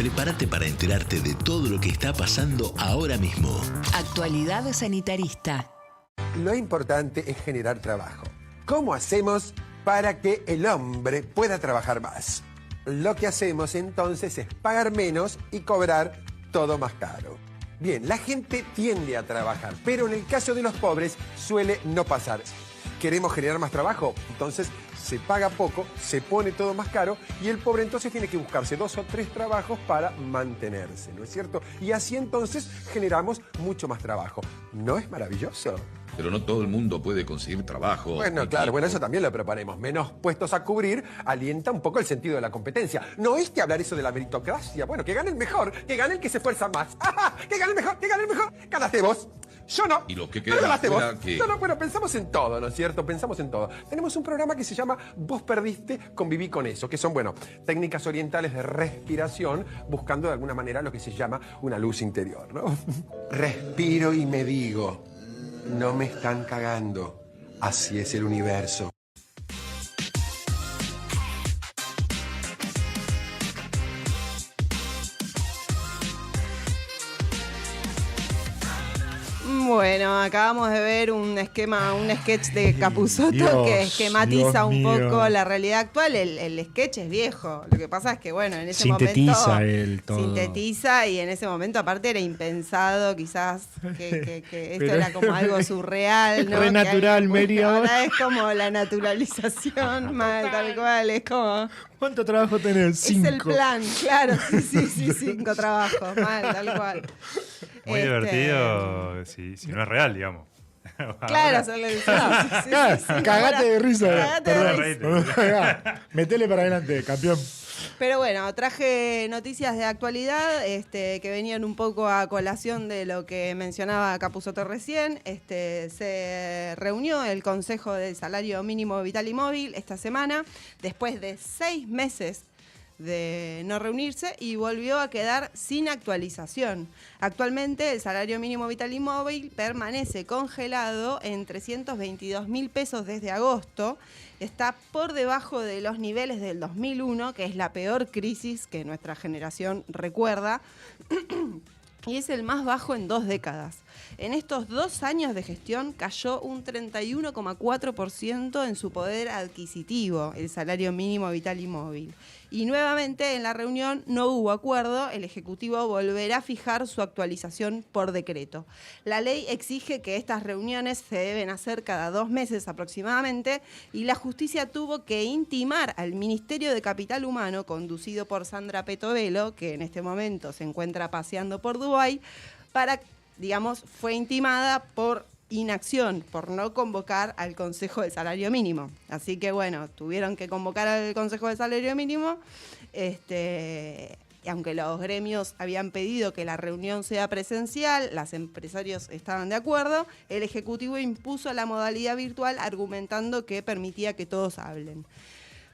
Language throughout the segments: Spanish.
Prepárate para enterarte de todo lo que está pasando ahora mismo. Actualidad sanitarista. Lo importante es generar trabajo. ¿Cómo hacemos para que el hombre pueda trabajar más? Lo que hacemos entonces es pagar menos y cobrar todo más caro. Bien, la gente tiende a trabajar, pero en el caso de los pobres suele no pasar. ¿Queremos generar más trabajo? Entonces se paga poco, se pone todo más caro y el pobre entonces tiene que buscarse 2 o 3 trabajos para mantenerse, ¿no es cierto? Y así entonces generamos mucho más trabajo. ¿No es maravilloso? Pero no todo el mundo puede conseguir trabajo. Bueno, claro, bueno, eso también lo proponemos. Menos puestos a cubrir alienta un poco el sentido de la competencia. ¿No oíste hablar eso de la meritocracia? Bueno, que gane el mejor, que gane el que se esfuerza más. ¡Ah! ¡Que gane el mejor, que gane el mejor! ¡Ganaste vos! Yo no. Y lo que No queda ganaste vos. que... No, bueno, pensamos en todo, ¿no es cierto? Pensamos en todo. Tenemos un programa que se llama Vos perdiste, conviví con eso, que son, bueno, técnicas orientales de respiración, buscando de alguna manera lo que se llama una luz interior, ¿no? Respiro y me digo, no me están cagando. Así es el universo. Bueno, acabamos de ver un sketch de Capusotto Dios, que esquematiza Dios un mío. poco la realidad actual. El sketch es viejo. Lo que pasa es que, bueno, en ese Sintetiza momento... él todo. Sintetiza y en ese momento, aparte, era impensado quizás que esto Pero- era como algo surreal, ¿no? Re Que natural, alguien- Mary, ahora. Ahora es como la naturalización, mal, tal cual. Es como... ¿Cuánto trabajo tenés? 5. Es el plan, claro. Sí, 5 trabajos, mal, tal cual. Muy divertido si no es real, digamos. Claro, Ahora- hacerle el sí. Cagate de risa. Cagate de Perdón. risa. Metele para adelante, campeón. Pero bueno, traje noticias de actualidad que venían un poco a colación de lo que mencionaba Capusotto recién. Se reunió el Consejo del Salario Mínimo Vital y Móvil esta semana, después de 6 meses de no reunirse, y volvió a quedar sin actualización. Actualmente el salario mínimo vital y móvil permanece congelado en 322.000 pesos desde agosto. Está por debajo de los niveles del 2001, que es la peor crisis que nuestra generación recuerda, y es el más bajo en 2 décadas. En estos 2 años de gestión cayó un 31,4% en su poder adquisitivo, el salario mínimo vital y móvil. Y nuevamente en la reunión no hubo acuerdo, el Ejecutivo volverá a fijar su actualización por decreto. La ley exige que estas reuniones se deben hacer cada 2 meses aproximadamente, y la justicia tuvo que intimar al Ministerio de Capital Humano, conducido por Sandra Petovelo, que en este momento se encuentra paseando por Dubái, fue intimada por inacción, por no convocar al Consejo del Salario Mínimo. Así que bueno, tuvieron que convocar al Consejo del Salario Mínimo, y aunque los gremios habían pedido que la reunión sea presencial, los empresarios estaban de acuerdo, el Ejecutivo impuso la modalidad virtual argumentando que permitía que todos hablen.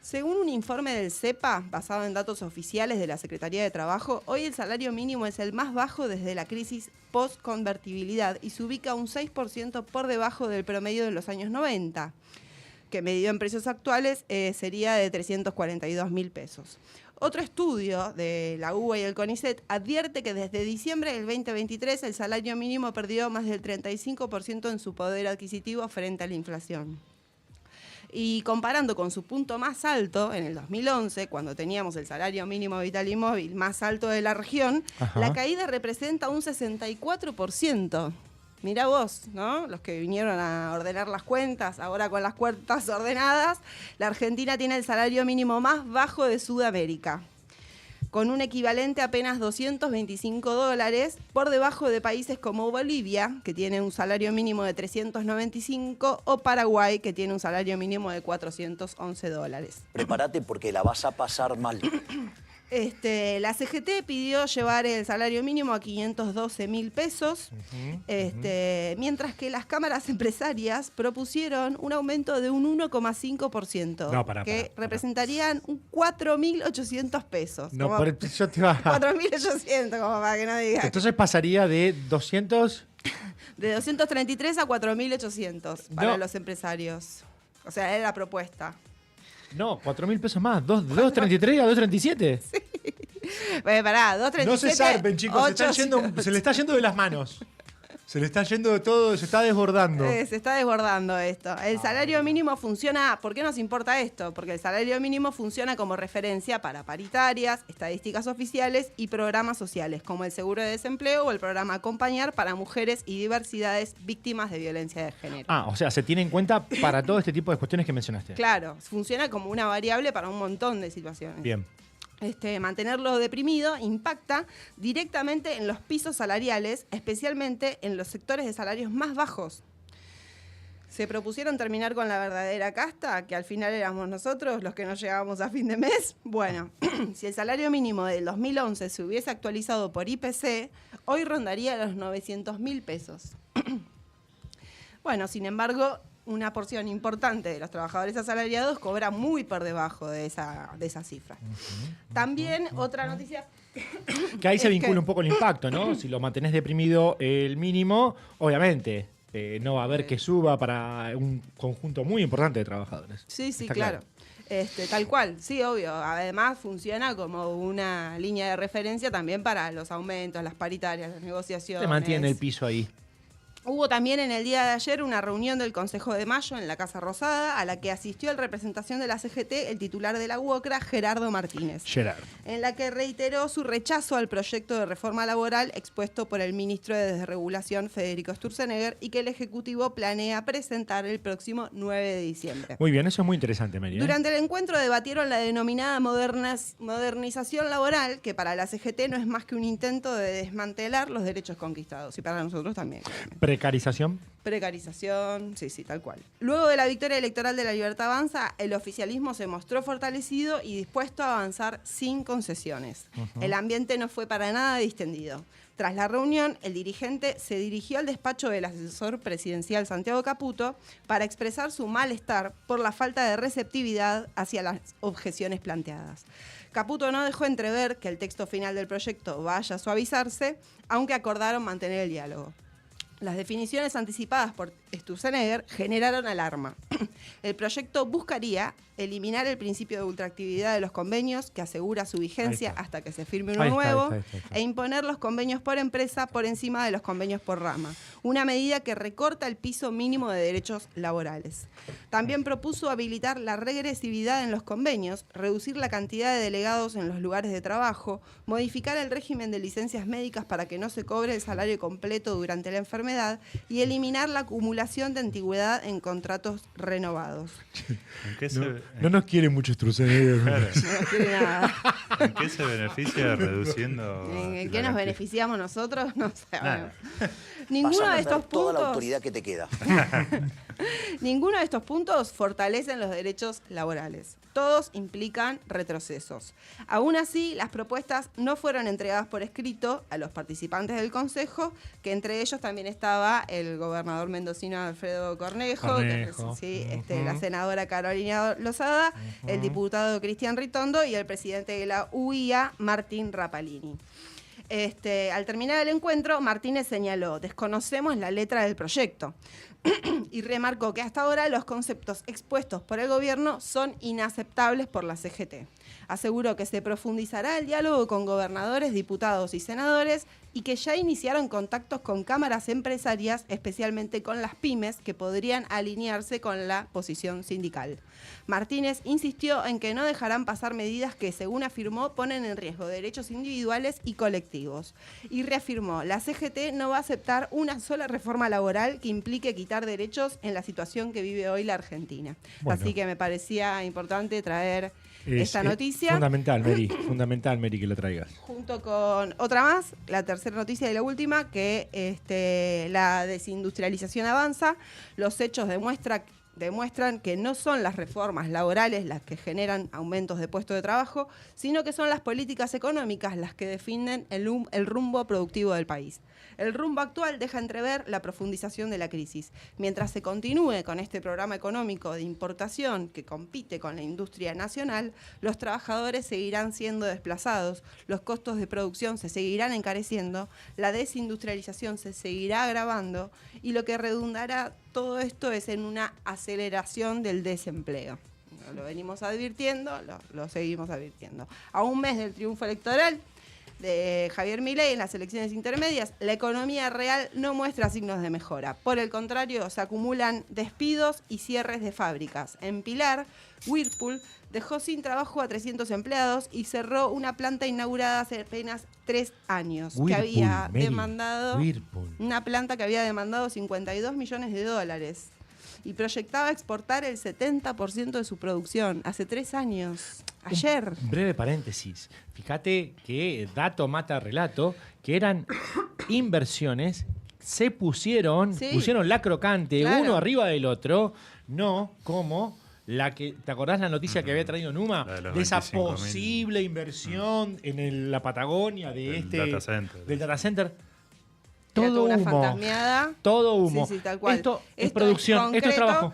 Según un informe del CEPA, basado en datos oficiales de la Secretaría de Trabajo, hoy el salario mínimo es el más bajo desde la crisis post-convertibilidad y se ubica un 6% por debajo del promedio de los años 90, que medido en precios actuales sería de 342.000 pesos. Otro estudio de la UBA y el CONICET advierte que desde diciembre del 2023 el salario mínimo perdió más del 35% en su poder adquisitivo frente a la inflación. Y comparando con su punto más alto en el 2011, cuando teníamos el salario mínimo vital y móvil más alto de la región, Ajá. la caída representa un 64%. Mirá vos, ¿no? Los que vinieron a ordenar las cuentas, ahora con las cuentas ordenadas, la Argentina tiene el salario mínimo más bajo de Sudamérica, con un equivalente a apenas $225, por debajo de países como Bolivia, que tiene un salario mínimo de 395, o Paraguay, que tiene un salario mínimo de $411. Prepárate porque la vas a pasar mal. La CGT pidió llevar el salario mínimo a 512.000 pesos, mientras que las cámaras empresarias propusieron un aumento de un 1,5%, No, que representarían un 4.800 pesos. No, Como yo te iba a... 4.800, como para que no digas. Entonces pasaría de 200... De 233 a 4.800 para No. los empresarios. O sea, era la propuesta. No, 4.000 pesos más. ¿233 a 237? Sí. Pará, 2.37. No se zarpen, chicos. Se le está yendo de las manos. Se le está yendo de todo, se está desbordando. Se está desbordando esto. El salario mínimo funciona. ¿Por qué nos importa esto? Porque el salario mínimo funciona como referencia para paritarias, estadísticas oficiales y programas sociales, como el seguro de desempleo o el programa Acompañar para mujeres y diversidades víctimas de violencia de género. O sea, se tiene en cuenta para todo este tipo de cuestiones que mencionaste. Claro, funciona como una variable para un montón de situaciones. Bien. Mantenerlo deprimido impacta directamente en los pisos salariales, especialmente en los sectores de salarios más bajos. Se propusieron terminar con la verdadera casta, que al final éramos nosotros los que no llegábamos a fin de mes. Bueno, si el salario mínimo del 2011 se hubiese actualizado por IPC, hoy rondaría los 900.000 pesos. Bueno, sin embargo, una porción importante de los trabajadores asalariados cobra muy por debajo de esa cifra. También otra noticia... Que ahí se vincula un poco el impacto, ¿no? Si lo mantenés deprimido el mínimo, obviamente no va a haber que suba para un conjunto muy importante de trabajadores. Sí, Está claro. Tal cual, sí, obvio. Además funciona como una línea de referencia también para los aumentos, las paritarias, las negociaciones. Se mantiene el piso ahí. Hubo también en el día de ayer una reunión del Consejo de Mayo en la Casa Rosada, a la que asistió en representación de la CGT el titular de la UOCRA, Gerardo Martínez. En la que reiteró su rechazo al proyecto de reforma laboral expuesto por el ministro de Desregulación, Federico Sturzenegger, y que el Ejecutivo planea presentar el próximo 9 de diciembre. Muy bien, eso es muy interesante, Mary. Durante el encuentro debatieron la denominada modernización laboral, que para la CGT no es más que un intento de desmantelar los derechos conquistados, y para nosotros también. Precarización. Precarización, sí, tal cual. Luego de la victoria electoral de La Libertad Avanza, el oficialismo se mostró fortalecido y dispuesto a avanzar sin concesiones. El ambiente no fue para nada distendido. Tras la reunión, el dirigente se dirigió al despacho del asesor presidencial Santiago Caputo para expresar su malestar por la falta de receptividad hacia las objeciones planteadas. Caputo no dejó entrever que el texto final del proyecto vaya a suavizarse, aunque acordaron mantener el diálogo. Las definiciones anticipadas por Sturzenegger generaron alarma. El proyecto buscaría eliminar el principio de ultraactividad de los convenios, que asegura su vigencia hasta que se firme uno nuevo, e imponer los convenios por empresa por encima de los convenios por rama, una medida que recorta el piso mínimo de derechos laborales. También propuso habilitar la regresividad en los convenios, reducir la cantidad de delegados en los lugares de trabajo, modificar el régimen de licencias médicas para que no se cobre el salario completo durante la enfermedad y eliminar la acumulación de antigüedad en contratos renovados. No nos quiere mucho Sturzenegger. Claro. No nos quiere nada. ¿En qué se beneficia reduciendo? ¿En qué nos beneficiamos nosotros? No sé. Nada. Ninguno Vas a de estos perder toda la puntos... autoridad que te queda. Ninguno de estos puntos fortalecen los derechos laborales. Todos implican retrocesos. Aún así, las propuestas no fueron entregadas por escrito a los participantes del Consejo, que entre ellos también estaba el gobernador mendocino Alfredo Cornejo. La senadora Carolina Lozada, el diputado Cristian Ritondo y el presidente de la UIA, Martín Rapalini. Al terminar el encuentro, Martínez señaló: desconocemos la letra del proyecto. Y remarcó que hasta ahora los conceptos expuestos por el gobierno son inaceptables por la CGT. Aseguró que se profundizará el diálogo con gobernadores, diputados y senadores y que ya iniciaron contactos con cámaras empresarias, especialmente con las pymes, que podrían alinearse con la posición sindical. Martínez insistió en que no dejarán pasar medidas que, según afirmó, ponen en riesgo derechos individuales y colectivos. Y reafirmó: la CGT no va a aceptar una sola reforma laboral que implique quitar derechos en la situación que vive hoy la Argentina. Bueno. Así que me parecía importante traer esta noticia. Fundamental, Mary, que lo traigas. Junto con otra más, la tercera noticia y la última, que la desindustrialización avanza. Los hechos demuestran que no son las reformas laborales las que generan aumentos de puestos de trabajo, sino que son las políticas económicas las que definen el rumbo productivo del país. El rumbo actual deja entrever la profundización de la crisis. Mientras se continúe con este programa económico de importación que compite con la industria nacional, los trabajadores seguirán siendo desplazados, los costos de producción se seguirán encareciendo, la desindustrialización se seguirá agravando y lo que redundará todo esto es en una aceleración del desempleo. lo venimos advirtiendo, lo seguimos advirtiendo. A un mes del triunfo electoral de Javier Milei en las elecciones intermedias, la economía real no muestra signos de mejora. Por el contrario, se acumulan despidos y cierres de fábricas. En Pilar, Whirlpool dejó sin trabajo a 300 empleados y cerró una planta inaugurada hace apenas 3 años, Whirlpool, que había Mary, demandado Whirlpool. una planta que había demandado $52 millones y proyectaba exportar el 70% de su producción hace 3 años. Ayer. Breve paréntesis. Fíjate que dato mata relato, que eran inversiones, se pusieron la crocante, Claro. uno arriba del otro, no como la que, ¿te acordás la noticia que había traído Numa? La de los De esa 25.000. posible inversión en la Patagonia Del data center. del data center. Era Todo toda una humo. fantasmeada. Todo humo. Sí, tal cual. Esto es producción, esto es trabajo.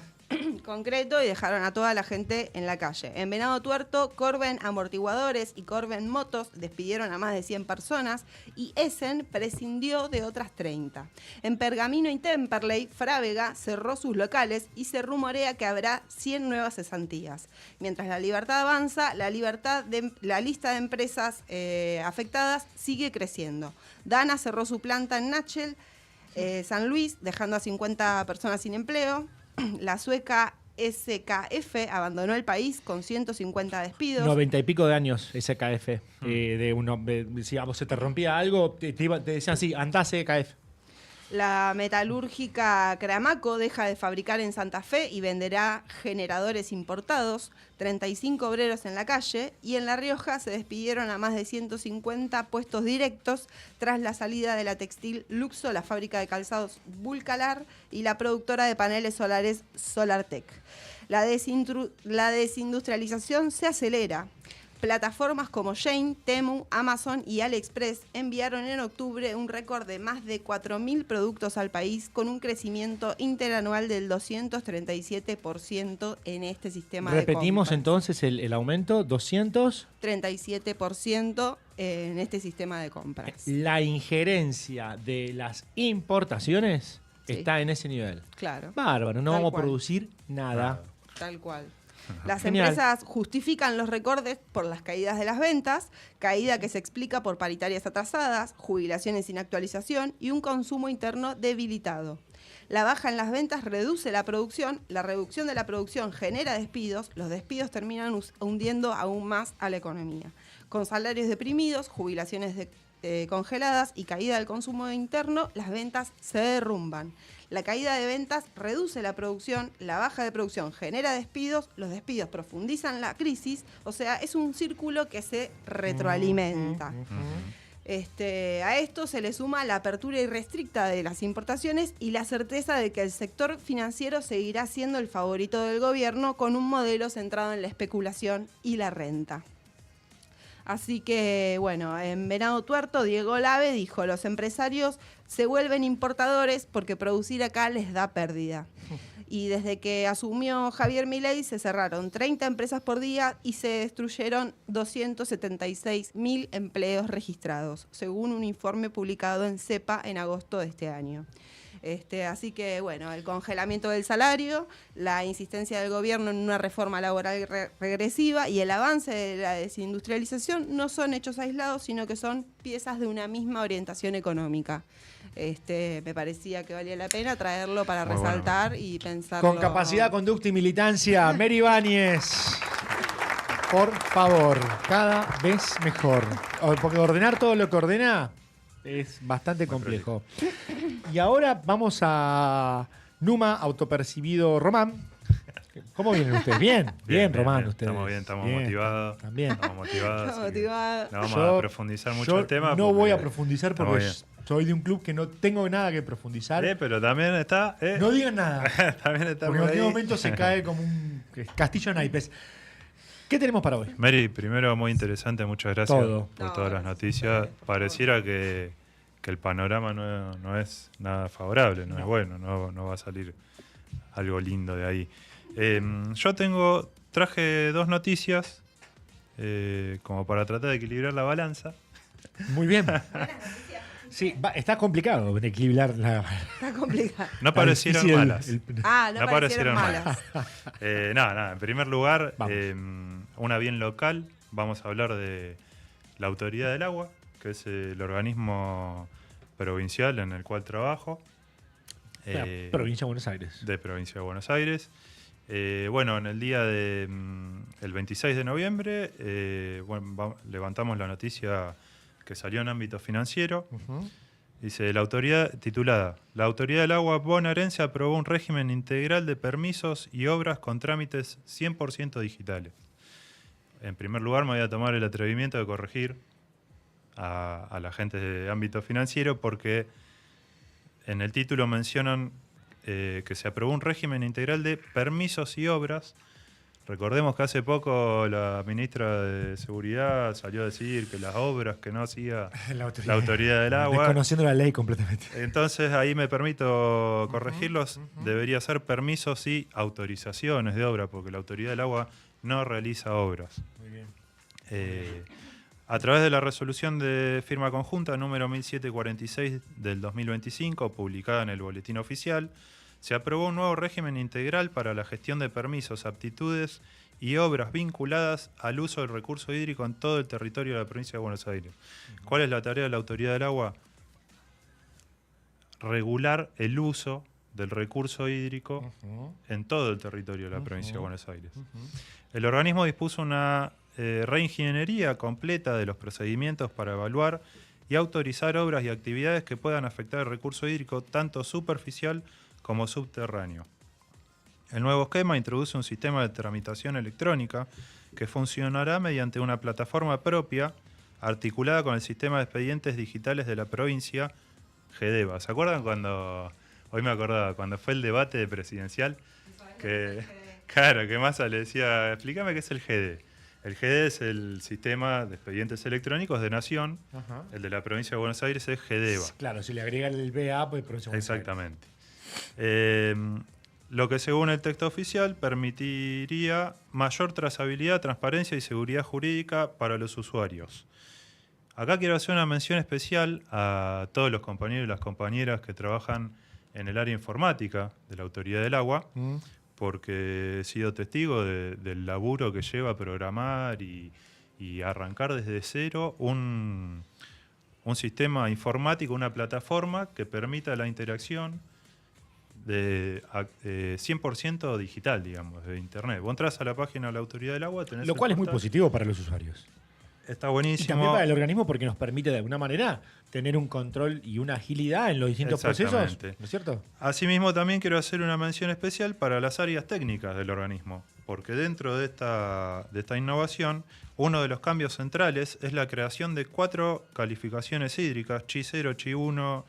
Concreto, y dejaron a toda la gente en la calle. En Venado Tuerto, Corben Amortiguadores y Corben Motos despidieron a más de 100 personas y Essen prescindió de otras 30. En Pergamino y Temperley, Frávega cerró sus locales y se rumorea que habrá 100 nuevas cesantías. Mientras la libertad avanza, la lista de empresas afectadas sigue creciendo. Dana cerró su planta en Nachel, San Luis, dejando a 50 personas sin empleo. La sueca SKF abandonó el país con 150 despidos. 90 y pico de años SKF. Si a vos se te rompía algo, te decían así, andá SKF. La metalúrgica Cramaco deja de fabricar en Santa Fe y venderá generadores importados. 35 obreros en la calle. Y en La Rioja se despidieron a más de 150 puestos directos tras la salida de la textil Luxo, la fábrica de calzados Vulcalar y la productora de paneles solares Solartec. La desindustrialización se acelera. Plataformas como Shein, Temu, Amazon y AliExpress enviaron en octubre un récord de más de 4.000 productos al país con un crecimiento interanual del 237% en este sistema de compras. Repetimos entonces el aumento, 200. 37% en este sistema de compras. La injerencia de las importaciones Sí. está en ese nivel. Claro. Bárbaro, no Tal vamos cual. a producir nada. Tal cual. Las Genial. empresas justifican los recortes por las caídas de las ventas, caída que se explica por paritarias atrasadas, jubilaciones sin actualización y un consumo interno debilitado. La baja en las ventas reduce la producción, la reducción de la producción genera despidos, los despidos terminan hundiendo aún más a la economía. Con salarios deprimidos, jubilaciones congeladas y caída del consumo interno, las ventas se derrumban. La caída de ventas reduce la producción, la baja de producción genera despidos, los despidos profundizan la crisis, o sea, es un círculo que se retroalimenta. A esto se le suma la apertura irrestricta de las importaciones y la certeza de que el sector financiero seguirá siendo el favorito del gobierno con un modelo centrado en la especulación y la renta. Así que, bueno, en Venado Tuerto, Diego Lave dijo, los empresarios se vuelven importadores porque producir acá les da pérdida. Y desde que asumió Javier Milei se cerraron 30 empresas por día y se destruyeron 276.000 empleos registrados, según un informe publicado en CEPA en agosto de este año. Así que, bueno, el congelamiento del salario, la insistencia del gobierno en una reforma laboral regresiva y el avance de la desindustrialización no son hechos aislados, sino que son piezas de una misma orientación económica. Me parecía que valía la pena traerlo para Muy resaltar bueno. y pensarlo. Con capacidad, conducta y militancia, Mary Ibáñez. Por favor, cada vez mejor. Porque ordenar todo lo que ordena es bastante complejo. Y ahora vamos a Numa, autopercibido Román. ¿Cómo vienen ustedes? Bien, Román, ustedes. Estamos bien, estamos motivados. También. Estamos motivados. Estamos así que motivados. No vamos Yo- a profundizar mucho Yo el tema. no porque voy a profundizar estamos porque bien. soy de un club que no tengo nada que profundizar. Pero también está. No digan nada. También está Porque en por cualquier ahí. momento se cae como un castillo de naipes. ¿Qué tenemos para hoy? Mary, primero muy interesante, muchas gracias Todo. por No, todas las gracias. noticias. Pareciera que el panorama no es nada favorable, no es bueno, no va a salir algo lindo de ahí. Yo traje 2 noticias como para tratar de equilibrar la balanza. Muy bien. Sí, está complicado de equilibrar la. Está complicado. No parecieron difícil malas. No parecieron malas. Nada, en primer lugar, Vamos. una bien local. Vamos a hablar de la Autoridad del Agua, que es el organismo provincial en el cual trabajo. Provincia de Buenos Aires. De Provincia de Buenos Aires. Bueno, en el día el 26 de noviembre levantamos la noticia que salió en ámbito financiero. Dice, la autoridad del Agua bonaerense aprobó un régimen integral de permisos y obras con trámites 100% digitales. En primer lugar, me voy a tomar el atrevimiento de corregir a la gente de ámbito financiero porque en el título mencionan que se aprobó un régimen integral de permisos y obras. Recordemos que hace poco la ministra de Seguridad salió a decir que las obras que no hacía la Autoridad del Agua... Desconociendo la ley completamente. Entonces ahí me permito corregirlos. Debería ser permisos y autorizaciones de obra, porque la Autoridad del Agua no realiza obras. Muy bien. A través de la resolución de firma conjunta número 1746 del 2025, publicada en el Boletín Oficial, se aprobó un nuevo régimen integral para la gestión de permisos, aptitudes y obras vinculadas al uso del recurso hídrico en todo el territorio de la provincia de Buenos Aires. ¿Cuál es la tarea de la Autoridad del Agua? Regular el uso del recurso hídrico en todo el territorio de la provincia de Buenos Aires. El organismo dispuso una reingeniería completa de los procedimientos para evaluar y autorizar obras y actividades que puedan afectar el recurso hídrico tanto superficial como subterráneo. El nuevo esquema introduce un sistema de tramitación electrónica que funcionará mediante una plataforma propia articulada con el sistema de expedientes digitales de la provincia, GEDEVA. ¿Se acuerdan cuando, hoy me acordaba, cuando fue el debate presidencial? Claro, que Massa le decía, explícame qué es el GEDE. El GEDE es el sistema de expedientes electrónicos de Nación. Ajá. El de la provincia de Buenos Aires es GEDEVA. Claro, si le agregan el BA, pues provincia de Buenos Aires. Exactamente. Lo que según el texto oficial permitiría mayor trazabilidad, transparencia y seguridad jurídica para los usuarios. Acá quiero hacer una mención especial a todos los compañeros y las compañeras que trabajan en el área informática de la Autoridad del Agua, porque he sido testigo del laburo que lleva a programar y arrancar desde cero un sistema informático, una plataforma que permita la interacción de 100% digital, digamos, de Internet. Vos entras a la página de la Autoridad del Agua, tenés lo cual es muy positivo para los usuarios. Está buenísimo. Y también para el organismo porque nos permite de alguna manera tener un control y una agilidad en los distintos procesos, ¿no es cierto? Asimismo, también quiero hacer una mención especial para las áreas técnicas del organismo, porque dentro de esta innovación, uno de los cambios centrales es la creación de 4 calificaciones hídricas, Chi 0, Chi 1,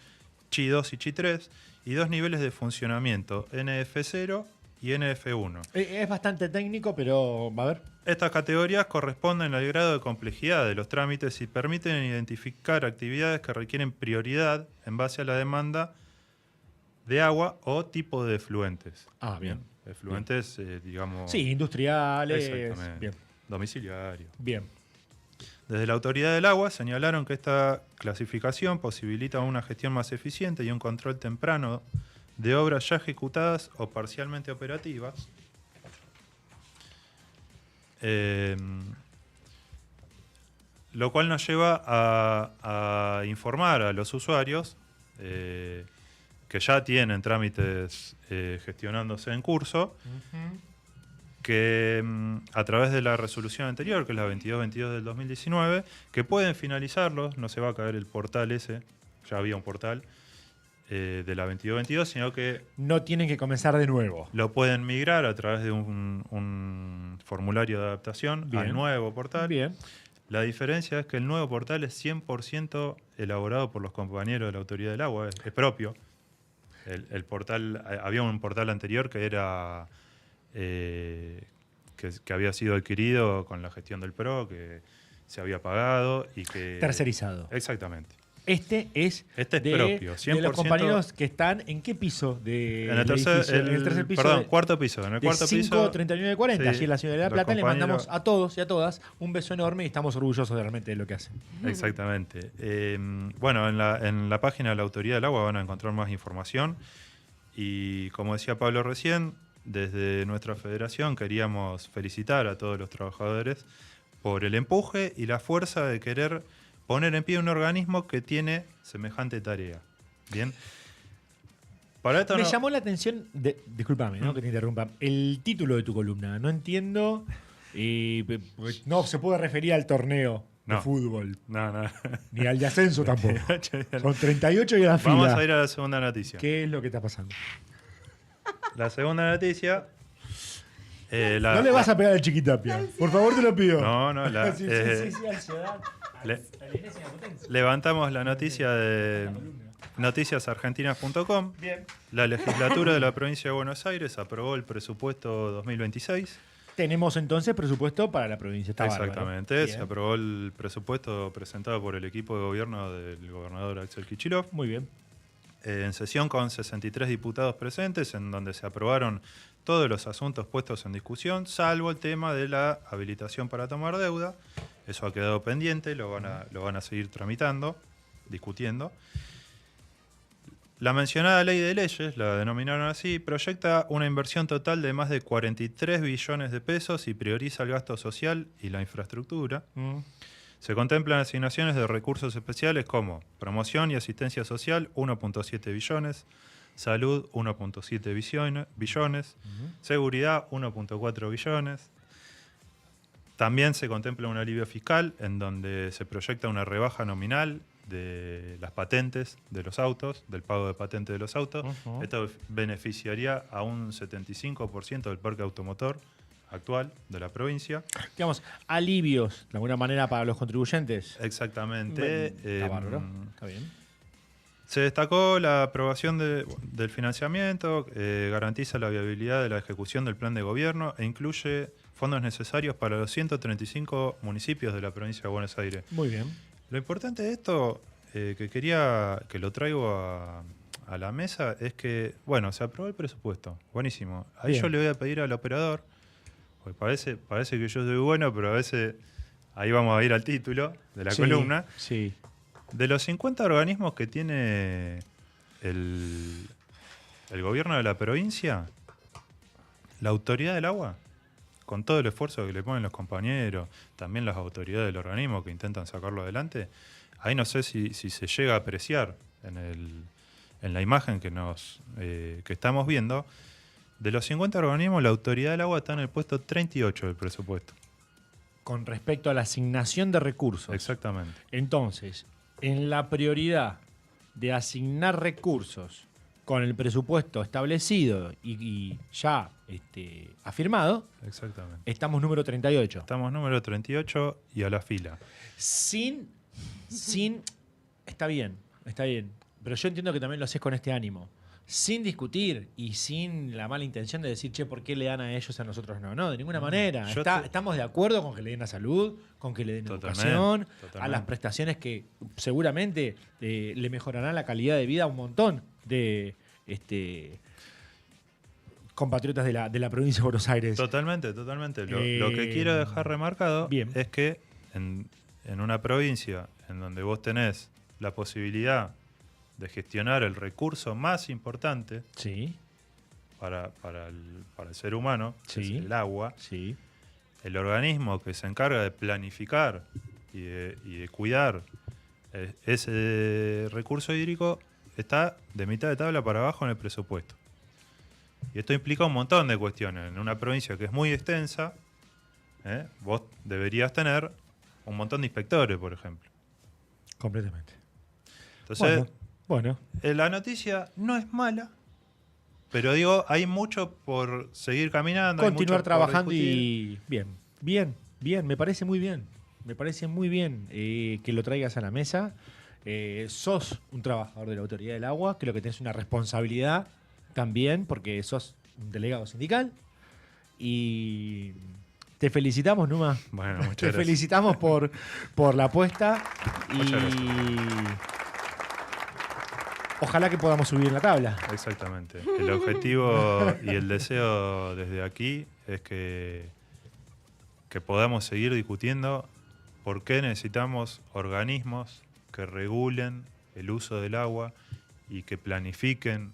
Chi 2 y Chi 3, y 2 niveles de funcionamiento, NF0 y NF1. Es bastante técnico, pero a ver. Estas categorías corresponden al grado de complejidad de los trámites y permiten identificar actividades que requieren prioridad en base a la demanda de agua o tipo de efluentes. Ah, bien. Efluentes, digamos... Sí, industriales. Exactamente. Bien. Domiciliarios. Bien. Desde la Autoridad del Agua señalaron que esta clasificación posibilita una gestión más eficiente y un control temprano de obras ya ejecutadas o parcialmente operativas. Lo cual nos lleva a informar a los usuarios que ya tienen trámites gestionándose en curso, que a través de la resolución anterior, que es la 2222 del 2019, que pueden finalizarlos, no se va a caer el portal ese, ya había un portal de la 2222, sino que... No tienen que comenzar de nuevo. Lo pueden migrar a través de un formulario de adaptación al nuevo portal. Bien. La diferencia es que el nuevo portal es 100% elaborado por los compañeros de la Autoridad del Agua, es propio. El portal, había un portal anterior que era que había sido adquirido con la gestión del PRO, que se había pagado y que... Tercerizado. Exactamente. Este es propio, 100%. De los compañeros que están en qué piso de En el tercer piso. Perdón, cuarto piso. En el cuarto piso. 53940, sí, allí en la ciudad de La los Plata. Le mandamos compañeros- a todos y a todas un beso enorme y estamos orgullosos realmente de lo que hacen. Exactamente. Bueno, en la página de la Autoridad del Agua van a encontrar más información. Y como decía Pablo recién, desde nuestra federación queríamos felicitar a todos los trabajadores por el empuje y la fuerza de querer poner en pie un organismo que tiene semejante tarea. Bien. Para esto Me no- llamó la atención, discúlpame, ¿no? Que te interrumpa, el título de tu columna. No entiendo, pues, no se puede referir al torneo de No. fútbol, No. ni al de ascenso tampoco. Son 38 y a la fila. Vamos a ir a la segunda noticia. ¿Qué es lo que está pasando? La segunda noticia. No le vas a pegar al Chiquitapia. Por favor, te lo pido. No, Sí, ansiedad. Le- Levantamos la noticia de noticiasargentinas.com. Bien. La legislatura de la provincia de Buenos Aires aprobó el presupuesto 2026. Tenemos entonces presupuesto para la provincia. Está bárbaro. Exactamente. Bien. Se aprobó el presupuesto presentado por el equipo de gobierno del gobernador Axel Kicillof. Muy bien. En sesión con 63 diputados presentes, en donde se aprobaron todos los asuntos puestos en discusión, salvo el tema de la habilitación para tomar deuda. Eso ha quedado pendiente, lo van a seguir tramitando, discutiendo. La mencionada ley de leyes, la denominaron así, proyecta una inversión total de más de 43 billones de pesos y prioriza el gasto social y la infraestructura. Se contemplan asignaciones de recursos especiales como promoción y asistencia social, 1.7 billones, salud, 1.7 billones, seguridad, 1.4 billones. También se contempla un alivio fiscal en donde se proyecta una rebaja nominal de las patentes de los autos, del pago de patente de los autos. Esto beneficiaría a un 75% del parque automotor actual de la provincia. Digamos, alivios, de alguna manera, para los contribuyentes. Exactamente. Está bárbaro. Está bien. Se destacó la aprobación del financiamiento, garantiza la viabilidad de la ejecución del plan de gobierno e incluye fondos necesarios para los 135 municipios de la provincia de Buenos Aires. Muy bien. Lo importante de esto, que lo traigo a la mesa, es que, bueno, se aprobó el presupuesto. Buenísimo. Ahí Bien. yo le voy a pedir al operador, porque parece que yo soy bueno, pero a veces ahí vamos a ir al título de la Sí, columna. Sí. De los 50 organismos que tiene el gobierno de la provincia, la autoridad del agua, con todo el esfuerzo que le ponen los compañeros, también las autoridades del organismo que intentan sacarlo adelante, ahí no sé si se llega a apreciar en la imagen que estamos viendo. De los 50 organismos, la autoridad del agua está en el puesto 38 del presupuesto. Con respecto a la asignación de recursos. Exactamente. Entonces, en la prioridad de asignar recursos con el presupuesto establecido y ya afirmado, Exactamente. estamos número 38. Estamos número 38 y a la fila. Sin está bien, pero yo entiendo que también lo haces con este ánimo. Sin discutir y sin la mala intención de decir, che, ¿por qué le dan a ellos y a nosotros no? No, de ninguna manera. Estamos de acuerdo con que le den a salud, con que le den educación, a las prestaciones que seguramente le mejorarán la calidad de vida a un montón de compatriotas de la provincia de Buenos Aires. Totalmente. Lo que quiero dejar remarcado bien. es que en una provincia en donde vos tenés la posibilidad de gestionar el recurso más importante Sí, para el ser humano, que Sí. es el agua, sí. el organismo que se encarga de planificar y de cuidar ese recurso hídrico está de mitad de tabla para abajo en el presupuesto. Y esto implica un montón de cuestiones. En una provincia que es muy extensa, vos deberías tener un montón de inspectores, por ejemplo. Completamente. Entonces, Bueno. la noticia no es mala, pero digo, hay mucho por seguir caminando. hay Continuar mucho por trabajando discutir. y bien, me parece muy bien. Me parece muy bien que lo traigas a la mesa. Sos un trabajador de la Autoridad del Agua, creo que tenés una responsabilidad también, porque sos un delegado sindical. Y te felicitamos, Numa. Bueno, muchas Te gracias. felicitamos por la apuesta. Muchas Ojalá que podamos subir en la tabla. Exactamente. El objetivo y el deseo desde aquí es que podamos seguir discutiendo por qué necesitamos organismos que regulen el uso del agua y que planifiquen,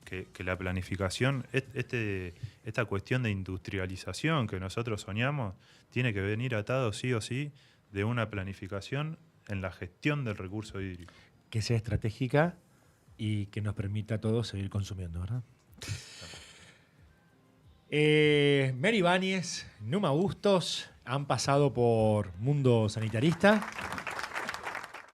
que la planificación, esta cuestión de industrialización que nosotros soñamos, tiene que venir atado sí o sí de una planificación en la gestión del recurso hídrico. Que sea estratégica y que nos permita a todos seguir consumiendo, ¿verdad? Mary Ibáñez, Numa Bustos han pasado por Mundo Sanitarista.